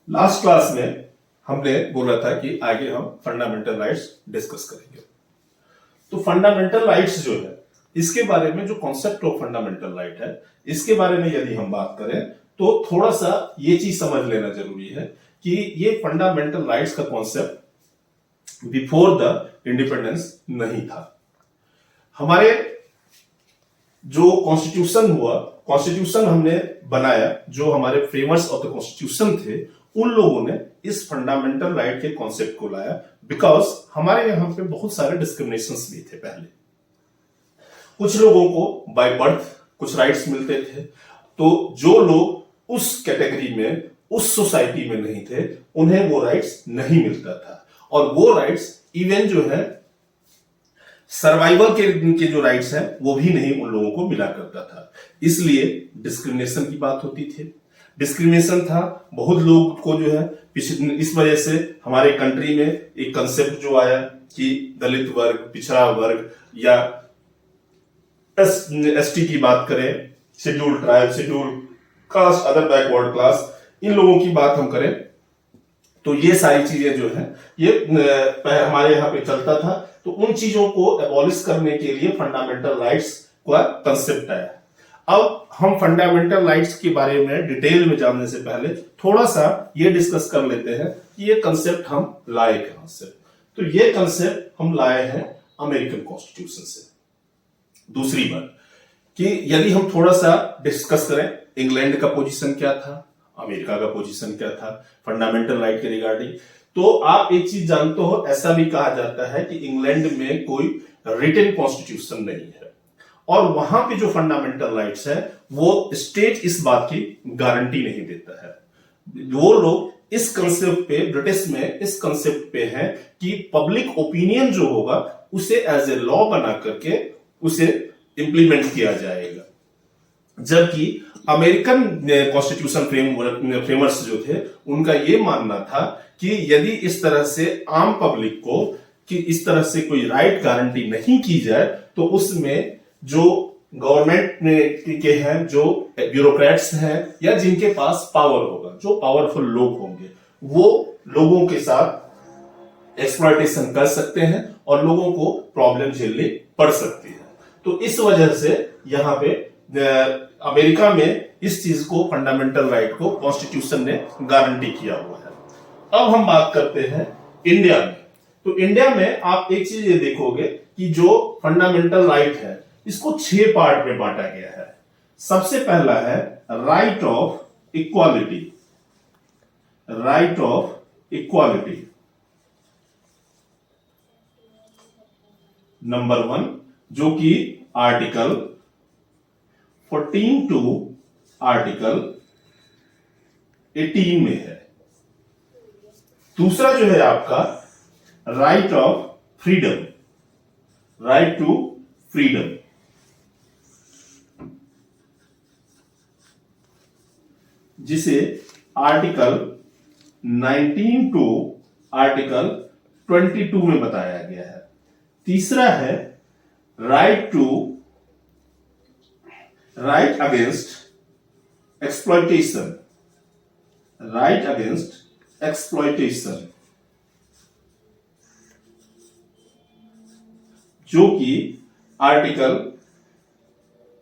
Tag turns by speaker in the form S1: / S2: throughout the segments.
S1: Last class में हमने बोला था कि आगे हम फंडामेंटल राइट्स डिस्कस करेंगे। तो फंडामेंटल राइट्स जो है, इसके बारे में जो कॉन्सेप्ट ऑफ फंडामेंटल राइट है, इसके बारे में यदि हम बात करें तो थोड़ा सा ये चीज समझ लेना जरूरी है कि ये फंडामेंटल राइट्स का कॉन्सेप्ट बिफोर द इंडिपेंडेंस नहीं था। हमारे जो कॉन्स्टिट्यूशन हुआ, कॉन्स्टिट्यूशन हमने बनाया, जो हमारे फ्रेमर्स ऑफ द कॉन्स्टिट्यूशन थे, उन लोगों ने इस फंडामेंटल राइट के कॉन्सेप्ट को लाया बिकॉज हमारे यहां पे बहुत सारे डिस्क्रिमिनेशंस भी थे। पहले कुछ लोगों को बाय बर्थ कुछ राइट्स मिलते थे, तो जो लोग उस कैटेगरी में, उस सोसाइटी में नहीं थे, उन्हें वो राइट्स नहीं मिलता था। और वो राइट्स इवन जो है सर्वाइवल के जो राइट्स हैं वो भी नहीं उन लोगों को मिला करता था। इसलिए डिस्क्रिमिनेशन की बात होती थी, डिस्क्रिमिनेशन था। बहुत लोग को जो है इस वजह से हमारे कंट्री में एक कंसेप्ट जो आया कि दलित वर्ग, पिछड़ा वर्ग या एसटी की बात करें, scheduled tribe, scheduled caste, other backward class, इन लोगों की बात हम करें तो ये सारी चीजें जो है ये हमारे यहाँ पे चलता था। तो उन चीजों को एबॉलिश करने के लिए फंडामेंटल राइट्स का कंसेप्ट आया। अब हम फंडामेंटल राइट्स के बारे में डिटेल में जानने से पहले थोड़ा सा ये डिस्कस कर लेते हैं कि ये कंसेप्ट हम लाए कहां से। तो ये कंसेप्ट हम लाए हैं अमेरिकन कॉन्स्टिट्यूशन से। दूसरी बात कि यदि हम थोड़ा सा डिस्कस करें इंग्लैंड का पोजीशन क्या था, अमेरिका का पोजीशन क्या था फंडामेंटल राइट के रिगार्डिंग, तो आप एक चीज जानते हो, ऐसा भी कहा जाता है कि इंग्लैंड में कोई रिटन कॉन्स्टिट्यूशन नहीं है और वहां पे जो फंडामेंटल राइट्स है वो स्टेट इस बात की गारंटी नहीं देता है। वो लोग इस कंसेप्ट पे, ब्रिटिश में इस कंसेप्ट पे है कि पब्लिक ओपिनियन जो होगा उसे एज ए लॉ बना करके उसे इंप्लीमेंट किया जाएगा। जबकि अमेरिकन कॉन्स्टिट्यूशन फ्रेमर्स जो थे उनका यह मानना था कि यदि इस तरह से आम पब्लिक को कि इस तरह से कोई राइट गारंटी नहीं की जाए तो उसमें जो गवर्नमेंट के हैं, जो ब्यूरोक्रेट्स हैं या जिनके पास पावर होगा, जो पावरफुल लोग होंगे, वो लोगों के साथ एक्सप्लॉयटेशन कर सकते हैं और लोगों को प्रॉब्लम झेलनी पड़ सकती है। तो इस वजह से यहां पे अमेरिका में इस चीज को, फंडामेंटल राइट को कॉन्स्टिट्यूशन ने गारंटी किया हुआ है। अब हम बात करते हैं इंडिया में। तो इंडिया में आप एक चीज ये देखोगे कि जो फंडामेंटल राइट है इसको 6 पार्ट में बांटा गया है। सबसे पहला है right of equality, right of equality number 1, जो कि आर्टिकल 14 टू आर्टिकल 18 में है। दूसरा जो है आपका right of freedom, right to freedom, जिसे आर्टिकल 19 टू आर्टिकल 22 में बताया गया है। तीसरा है right against exploitation, right against exploitation, जो कि आर्टिकल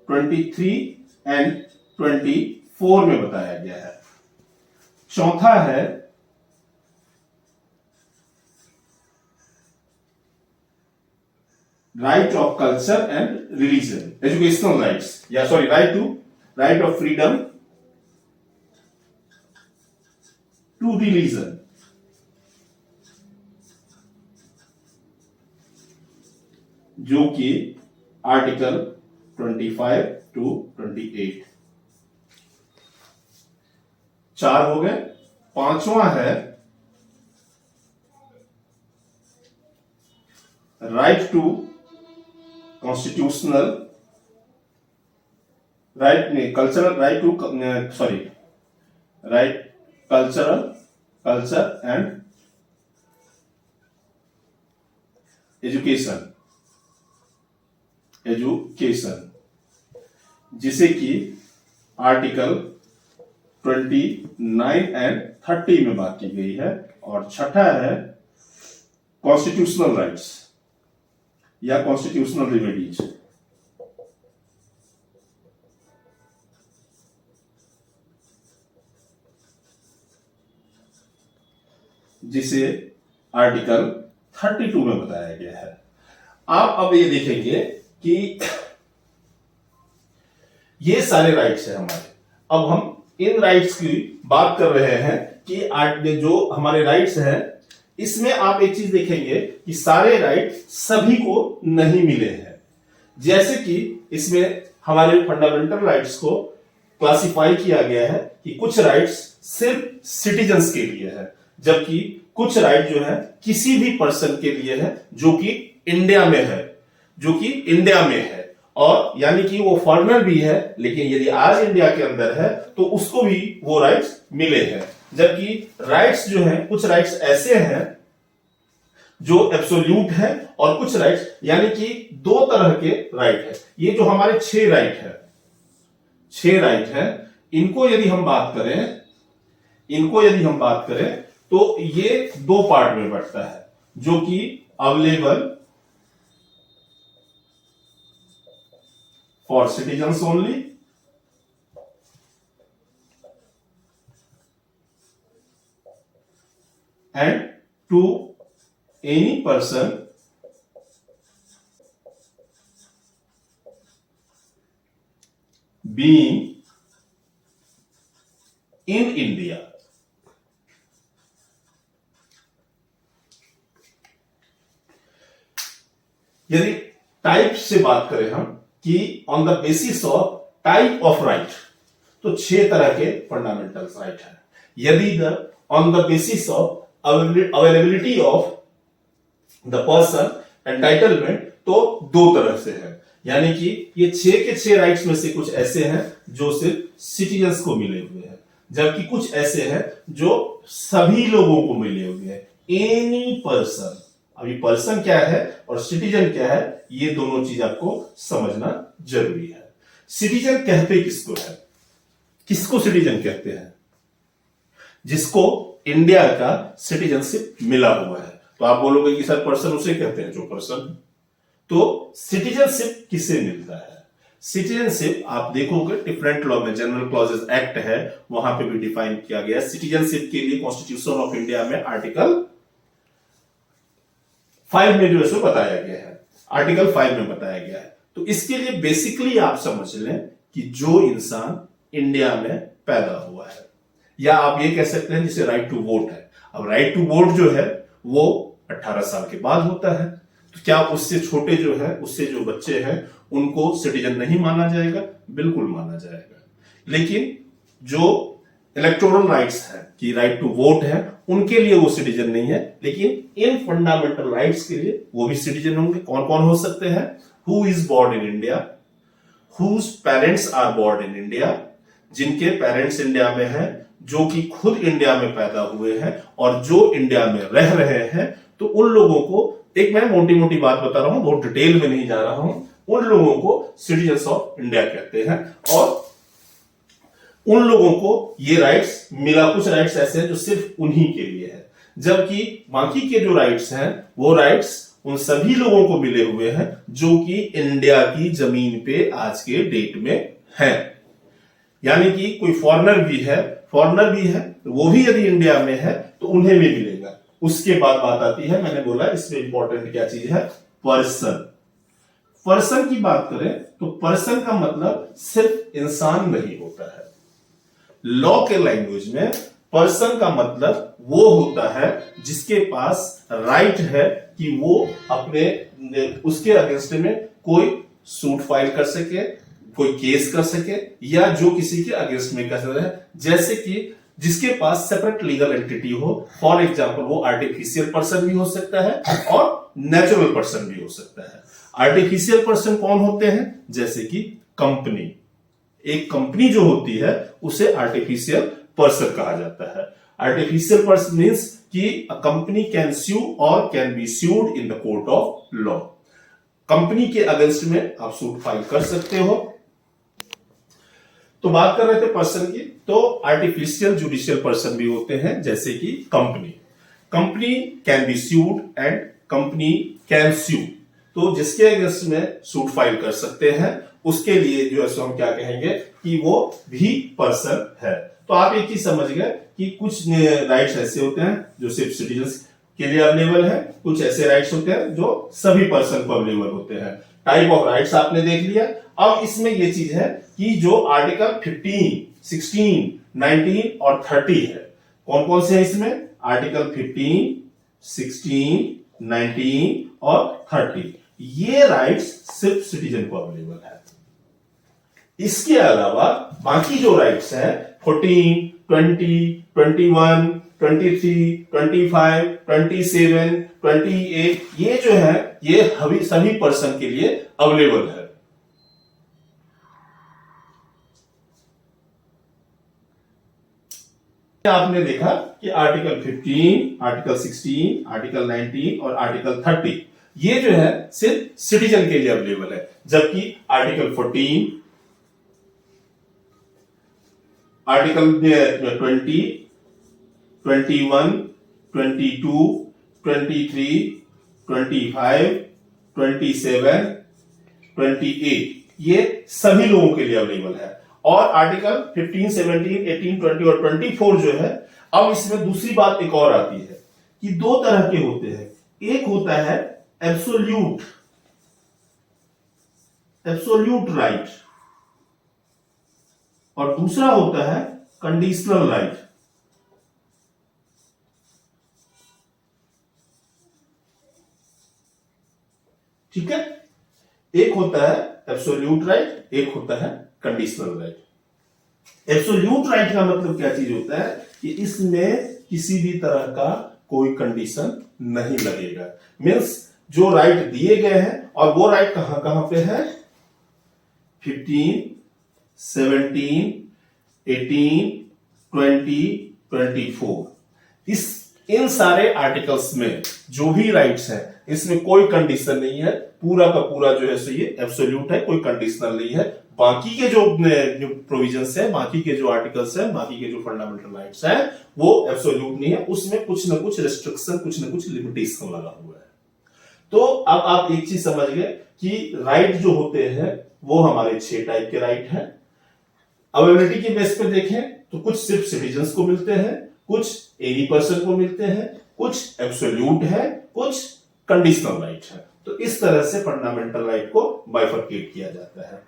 S1: 23 एंड 24 में बताया गया है। चौथा है right of culture and religion, educational rights, या sorry right of freedom to religion, जो कि आर्टिकल 25 टू 28। 4 हो गए। पांचवा है राइट टू कॉन्स्टिट्यूशनल राइट, नहीं cultural, right to sorry right culture and education, जिसे कि आर्टिकल 29 एंड 30 में बात की गई है। और छठा है कॉन्स्टिट्यूशनल राइट्स या कॉन्स्टिट्यूशनल रिमेडीज। जिसे आर्टिकल 32 में बताया गया है। आप अब ये देखेंगे कि ये सारे राइट्स हैं हमारे। अब हम इन राइट्स की बात कर रहे हैं कि जो हमारे राइट्स हैं इसमें आप एक चीज देखेंगे कि सारे राइट सभी को नहीं मिले हैं। जैसे कि इसमें हमारे फंडामेंटल राइट्स को क्लासिफाई किया गया है कि कुछ राइट्स सिर्फ सिटीजन्स के लिए है, जबकि कुछ राइट जो है किसी भी पर्सन के लिए है जो कि इंडिया में है, और यानी कि वो फॉरेनर भी है लेकिन यदि आज इंडिया के अंदर है तो उसको भी वो राइट्स मिले हैं। जबकि राइट्स जो हैं, कुछ राइट्स ऐसे हैं जो एब्सोल्यूट है और कुछ राइट्स यानी कि दो तरह के राइट है। ये जो हमारे 6 राइट है, इनको यदि हम बात करें तो ये 2 पार्ट में बंटता है, जो कि available for citizens only and to any person being in India। यदि टाइप से बात करें हम कि on the basis of type of right, तो 6 तरह के फंडामेंटल राइट है। यदि on the basis of availability of the person entitlement, तो 2 तरह से है। यानी कि ये 6 के 6 राइट्स में से कुछ ऐसे हैं जो सिर्फ सिटीजन्स को मिले हुए हैं, जबकि कुछ ऐसे हैं जो सभी लोगों को मिले हुए हैं, एनी पर्सन। अभी पर्सन क्या है और सिटीजन क्या है, ये दोनों चीज आपको समझना जरूरी है। सिटीजन कहते किसको है? किसको सिटीजन कहते हैं? जिसको इंडिया का सिटीजनशिप मिला हुआ है। तो आप बोलोगे कि सर पर्सन उसे कहते हैं जो पर्सन। तो सिटीजनशिप किसे मिलता है? सिटीजनशिप आप देखोगे डिफरेंट लॉ में, जनरल क्लॉजेस एक्ट है, वहां पे भी डिफाइन किया गया है। सिटीजनशिप के लिए कॉन्स्टिट्यूशन ऑफ इंडिया में आर्टिकल 5 में जो है बताया गया है, आर्टिकल 5 में बताया गया है। तो इसके लिए बेसिकली आप समझ लें कि जो इंसान इंडिया में पैदा हुआ है, या आप ये कह सकते हैं जिसे राइट टू वोट है। अब राइट टू वोट जो है वो 18 साल के बाद होता है, तो क्या उससे छोटे जो है, उससे जो बच्चे हैं उनको सिटीजन नहीं माना जाएगा? बिल्कुल माना जाएगा। लेकिन जो इलेक्टोरल राइट्स है कि राइट टू वोट है, उनके लिए वो सिटीजन नहीं है, लेकिन इन फंडामेंटल राइट्स के लिए वो भी सिटीजन होंगे। कौन कौन हो सकते हैं? Who is born in India, whose parents are born in India, जिनके पेरेंट्स इंडिया में हैं, जो कि खुद इंडिया में पैदा हुए हैं और जो इंडिया में रह रहे हैं, तो उन लोगों को, एक मैं मोटी मोटी बात बता रहा हूं, बहुत डिटेल में नहीं जा रहा हूं, उन लोगों को सिटीजन्स ऑफ इंडिया कहते हैं। और उन लोगों को ये राइट्स मिला, कुछ राइट्स ऐसे हैं जो सिर्फ उन्हीं के लिए है, जबकि बाकी के जो राइट्स हैं वो राइट्स उन सभी लोगों को मिले हुए हैं जो कि इंडिया की जमीन पे आज के डेट में हैं। यानी कि कोई फॉरेनर भी है तो वो भी यदि इंडिया में है तो उन्हें भी मिलेगा। उसके बाद बात आती है, मैंने बोला इसमें इंपॉर्टेंट क्या चीज है, पर्सन। पर्सन की बात करें तो पर्सन का मतलब सिर्फ इंसान नहीं होता है। लॉ के लैंग्वेज में पर्सन का मतलब वो होता है जिसके पास राइट है कि वो अपने उसके अगेंस्ट में कोई सूट फाइल कर सके, कोई केस कर सके, या जो किसी के अगेंस्ट में कर सकता है, जैसे कि जिसके पास सेपरेट लीगल एंटिटी हो। फॉर एग्जांपल वो आर्टिफिशियल पर्सन भी हो सकता है और नेचुरल पर्सन भी हो सकता है। आर्टिफिशियल पर्सन कौन होते हैं? जैसे कि कंपनी, एक कंपनी जो होती है उसे आर्टिफिशियल पर्सन कहा जाता है। आर्टिफिशियल पर्सन मींस कि अ कंपनी कैन स्यू और can be sued in the court of law. Company के अगेंस्ट में आप सूट फाइल कर सकते हो। तो बात कर रहे थे पर्सन की, तो आर्टिफिशियल जुडिशियल पर्सन भी होते हैं, जैसे कि company. Company can be sued and company can sue. तो जिसके अगेंस्ट में सूट फाइल कर सकते हैं, उसके लिए जो है सो हम क्या कहेंगे कि वो भी पर्सन है। तो आप एक चीज समझ गए कि कुछ राइट्स ऐसे होते हैं जो सिर्फ सिटीजन के लिए अवेलेबल है, कुछ ऐसे राइट्स होते हैं जो सभी पर्सन को अवेलेबल होते हैं। टाइप ऑफ राइट्स आपने देख लिया। अब इसमें ये चीज है कि जो आर्टिकल 15, 16, 19 और 30 है, कौन कौन से है इसमें? आर्टिकल 15, 16, 19 और 30, ये राइट्स सिर्फ सिटीजन को अवेलेबल है। इसके अलावा बाकी जो राइट्स हैं 14, 20, 21, 23, 25, 27, 28, ये जो है ये सभी पर्सन के लिए अवेलेबल है। आपने देखा कि आर्टिकल 15, आर्टिकल 16, आर्टिकल 19 और आर्टिकल 30 ये जो है सिर्फ सिटीजन के लिए अवेलेबल है, जबकि आर्टिकल 14, आर्टिकल 20, 21, 22, 23, 25, 27, 28 ये सभी लोगों के लिए अवेलेबल है। और आर्टिकल 15, 17, 18, 20 और 24 जो है, अब इसमें दूसरी बात एक और आती है कि दो तरह के होते हैं। एक होता है एब्सोल्यूट राइट और दूसरा होता है कंडीशनल राइट। ठीक है, एक होता है एब्सोल्यूट राइट, एक होता है कंडीशनल राइट। एब्सोल्यूट राइट का मतलब क्या चीज होता है कि इसमें किसी भी तरह का कोई कंडीशन नहीं लगेगा। मीन्स जो राइट दिए गए हैं, और वो राइट कहां कहां पे है? 15, 17, 18, 20, 24 इन सारे आर्टिकल्स में जो भी राइट्स हैं, इसमें कोई कंडीशन नहीं है। पूरा का पूरा जो है सो ये एब्सोल्यूट है, कोई कंडीशनल नहीं है। बाकी के जो प्रोविजंस है, बाकी के जो आर्टिकल्स हैं, बाकी के जो फंडामेंटल राइट्स हैं, वो एब्सोल्यूट नहीं है, उसमें कुछ ना कुछ रेस्ट्रिक्शन, कुछ ना कुछ लिमिटेशन लगा हुआ है। तो अब आप एक चीज समझ गए कि राइट जो होते हैं वो हमारे 6 टाइप के राइट हैं। अवेलेबिलिटी के बेस पे देखें तो कुछ सिर्फ सिटीजन्स को मिलते हैं, कुछ एनी पर्सन को मिलते हैं, कुछ एब्सोल्यूट है, कुछ कंडीशनल राइट है। तो इस तरह से फंडामेंटल राइट को बाइफरकेट किया जाता है।